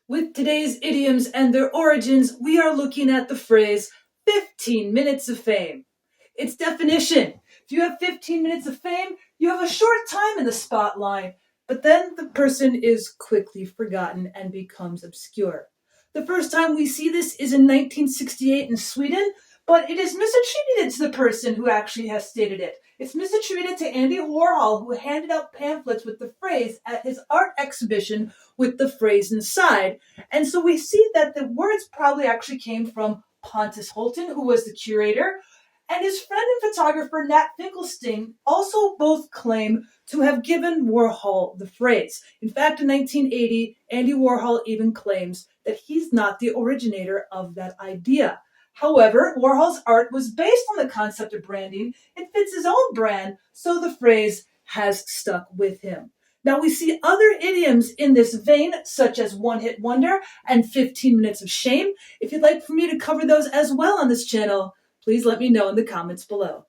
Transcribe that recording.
With today's idioms and their origins, we are looking at the phrase 15 minutes of fame. Its definition: if you have 15 minutes of fame, you have a short time in the spotlight, but then the person is quickly forgotten and becomes obscure. The first time we see this is in 1968 in Sweden, but it is misattributed to the person who actually has stated it. It's misattributed to Andy Warhol, who handed out pamphlets with the phrase at his art exhibition with the phrase inside. And so we see that the words probably actually came from Pontus Hulton, who was the curator, and his friend and photographer Nat Finkelstein also both claim to have given Warhol the phrase. In fact, in 1980, Andy Warhol even claims that he's not the originator of that idea. However, Warhol's art was based on the concept of branding. It fits his own brand, so the phrase has stuck with him. Now we see other idioms in this vein, such as one-hit wonder and 15 minutes of shame. If you'd like for me to cover those as well on this channel, please let me know in the comments below.